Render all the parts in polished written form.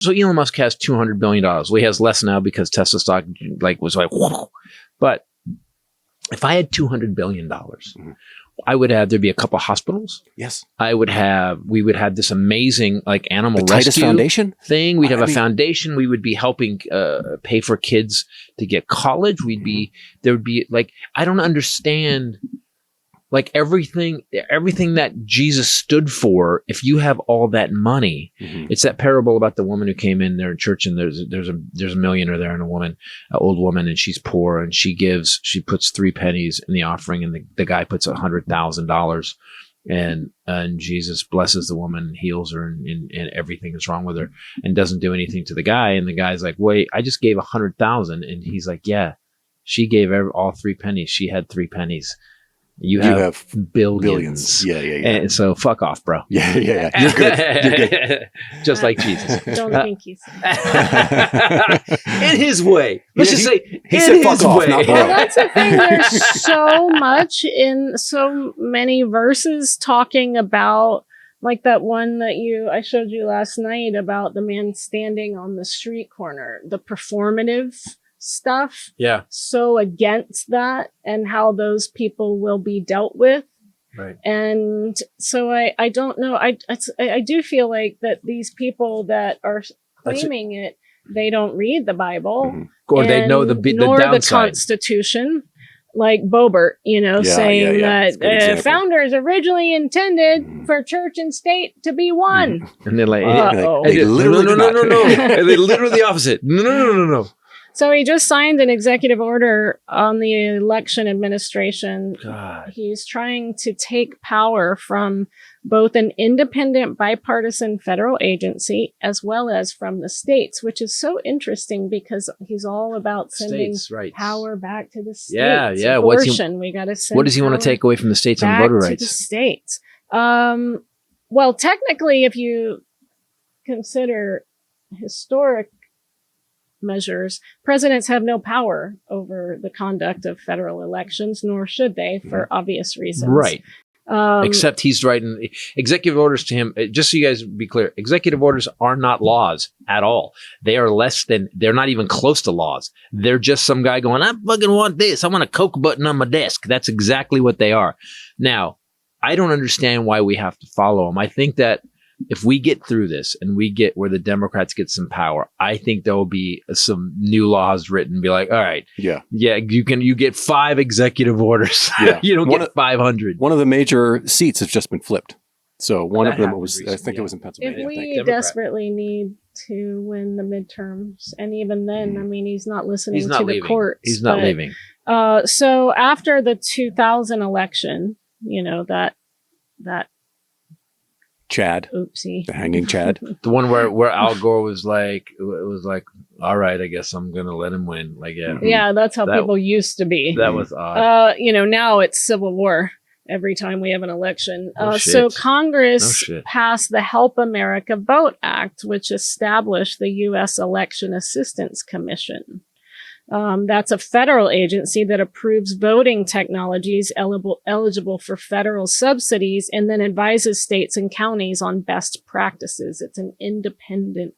So Elon Musk has $200 billion. Well, he has less now because Tesla stock was like, whoa. But if I had $200 billion, I would have, there'd be a couple hospitals. Yes. we would have this amazing animal the rescue Foundation thing. We'd have a foundation. We would be helping pay for kids to get college. There would be I don't understand everything that Jesus stood for. If you have all that money, it's that parable about the woman who came in there in church, and there's a millionaire there and an old woman, and she's poor, and she puts 3 pennies in the offering, and the guy puts $100,000, and Jesus blesses the woman, heals her, and everything is wrong with her, and doesn't do anything to the guy. And the guy's like, wait, I just gave 100,000, and he's like, yeah, she gave all 3 pennies. She had 3 pennies. You have billions. Yeah. And so fuck off, bro. Yeah. You're good. Just like Jesus. Don't think he's in his way. Let's just say he in said his fuck off, way. not bro. Well, that's the thing. There's so much in so many verses talking about, like that one that I showed you last night about the man standing on the street corner, the performative stuff. Yeah. So against that, and how those people will be dealt with. Right. And so I don't know. I do feel like that these people that are claiming it, they don't read the Bible, or they know the downside. The Constitution, like Boebert, saying that founders originally intended for church and state to be one. And they're like, they literally no. They literally the opposite. No. So he just signed an executive order on the election administration. God. He's trying to take power from both an independent bipartisan federal agency as well as from the states, which is so interesting because he's all about sending power back to the states. Yeah. Abortion, we got to send. What does he want to take away from the states on voter rights? To the states. Well, technically, if you consider historic measures, presidents have no power over the conduct of federal elections, nor should they, for obvious reasons. Right. Except he's writing executive orders to him. Just so you guys be clear, executive orders are not laws at all. They're not even close to laws. They're just some guy going, I fucking want this. I want a Coke button on my desk. That's exactly what they are. Now, I don't understand why we have to follow them. I think that if we get through this and we get where the Democrats get some power, I think there will be some new laws written and be like, all right, you get 5 executive orders. Yeah. You don't get 500. One of the major seats has just been flipped. So one of them was, I think it was in Pennsylvania. If we desperately need to win the midterms, and even then, I mean, he's not listening to the courts. He's not leaving. So after the 2000 election, that Chad. Oopsie. The hanging Chad. The one where Al Gore was like, all right, I guess I'm going to let him win. Yeah, that's how people used to be. That was odd. Now it's civil war every time we have an election. So Congress passed the Help America Vote Act, which established the U.S. Election Assistance Commission. That's a federal agency that approves voting technologies eligible for federal subsidies and then advises states and counties on best practices. It's an independent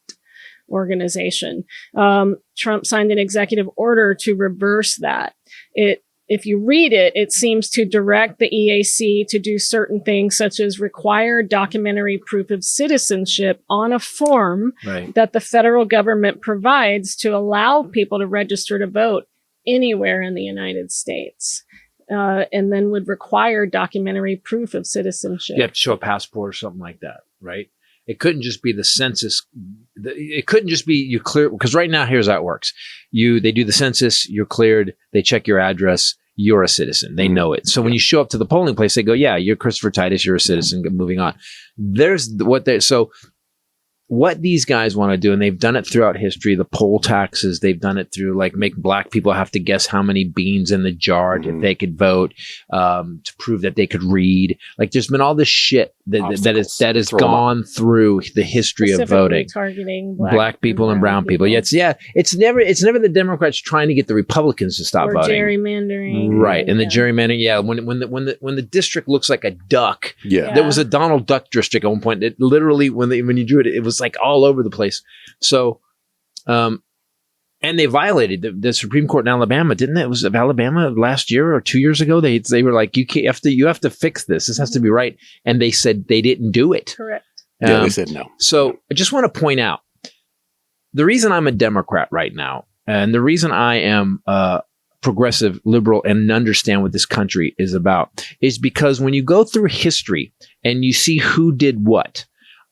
organization. Trump signed an executive order to reverse that. If you read it, it seems to direct the EAC to do certain things, such as require documentary proof of citizenship on a form that the federal government provides to allow people to register to vote anywhere in the United States, and then would require documentary proof of citizenship. You have to show a passport or something like that, right? It couldn't just be the census. It couldn't just be you clear, because right now, here's how it works. They do the census, you're cleared, they check your address, you're a citizen. They know it. So when you show up to the polling place, they go, yeah, you're Christopher Titus, you're a citizen, moving on. What these guys want to do, and they've done it throughout history, the poll taxes, they've done it through make black people have to guess how many beans in the jar if they could vote, to prove that they could read. There's been all this shit that has gone through the history of voting, targeting black people and brown people. It's never the Democrats trying to get the Republicans to stop voting. Gerrymandering, right? And the gerrymandering, when the district looks like a duck. Yeah, there was a Donald Duck district at one point. It literally when you drew it, it was like all over the place. So, and they violated the Supreme Court in Alabama, didn't it? It was of Alabama last year or 2 years ago. They were like, you have to fix this. This has to be right. And they said they didn't do it. Correct. Yeah, they said no. So I just want to point out the reason I'm a Democrat right now, and the reason I am progressive, liberal, and understand what this country is about, is because when you go through history and you see who did what,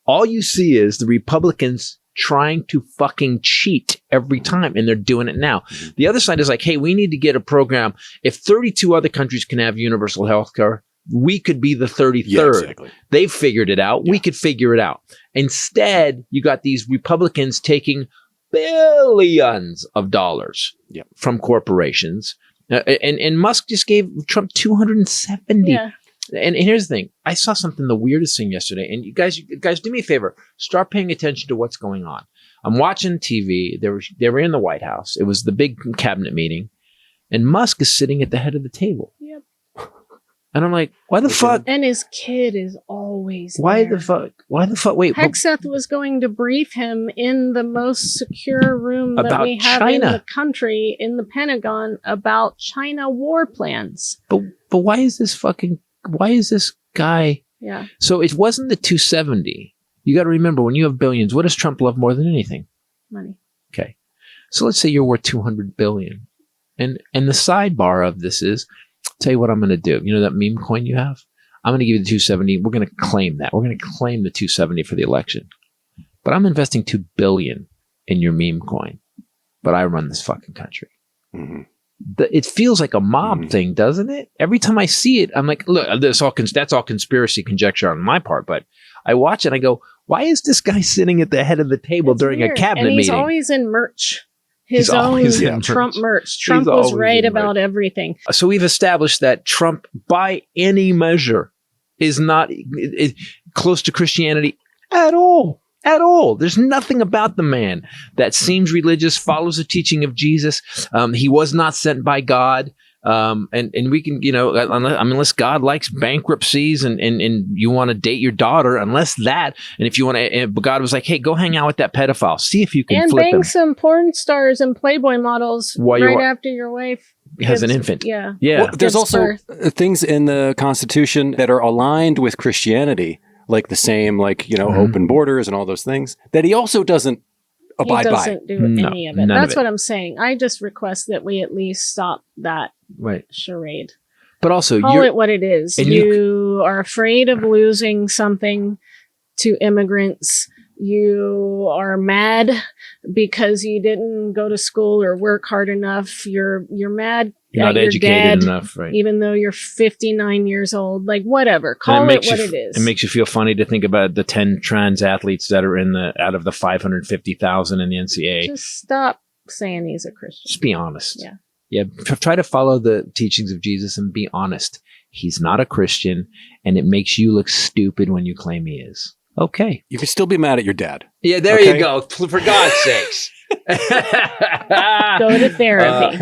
all you see is the Republicans trying to fucking cheat every time, and they're doing it now. The other side is like, hey, we need to get a program. If 32 other countries can have universal health care, we could be the 33rd. Yeah, exactly. They've figured it out. Yeah. We could figure it out. Instead, you got these Republicans taking billions of dollars from corporations. And Musk just gave Trump 270. Yeah. And here's the thing. I saw something, the weirdest thing yesterday. And you guys, do me a favor. Start paying attention to what's going on. I'm watching TV. They were in the White House. It was the big cabinet meeting. And Musk is sitting at the head of the table. Yep. And I'm like, why the fuck? And his kid is always Why there. the fuck? Why the fuck? Wait. Hegseth was going to brief him in the most secure room that we have in the country, in the Pentagon, about China war plans. But why is this guy? Yeah. So it wasn't the 270. You got to remember, when you have billions, what does Trump love more than anything? Money. Okay. So let's say you're worth 200 billion. And the sidebar of this is, tell you what I'm going to do. You know that meme coin you have? I'm going to give you the 270. We're going to claim that. We're going to claim the 270 for the election. But I'm investing $2 billion in your meme coin. But I run this fucking country. Mm-hmm. It feels like a mob thing, doesn't it? Every time I see it, I'm like, look, that's all conspiracy conjecture on my part. But I watch it and I go, why is this guy sitting at the head of the table during a cabinet meeting? He's always in merch. His own Trump merch. Trump was right about everything. So we've established that Trump, by any measure, is not close to Christianity at all. At all. There's nothing about the man that seems religious, follows the teaching of Jesus. He was not sent by God. And we can, unless God likes bankruptcies and you want to date your daughter, unless that, and if you want to, God was like, hey, go hang out with that pedophile. See if you can flip him. And bang some porn stars and Playboy models after your wife has an infant. Yeah. Well, there's also things in the Constitution that are aligned with Christianity, like the same, open borders and all those things, that he also doesn't abide by. He doesn't do any of it. That's what I'm saying. I just request that we at least stop that charade. But also, call it what it is. You are afraid of losing something to immigrants. You are mad because you didn't go to school or work hard enough. You're mad. You're not educated enough, right? Even though you're 59 years old, like whatever. Call it what it is. It makes you feel funny to think about the 10 trans athletes that are out of the 550,000 in the NCAA. Just stop saying he's a Christian. Just be honest. Yeah. Yeah. Try to follow the teachings of Jesus and be honest. He's not a Christian, and it makes you look stupid when you claim he is. Okay. You can still be mad at your dad. Yeah, there you go. For God's sakes. Go to therapy.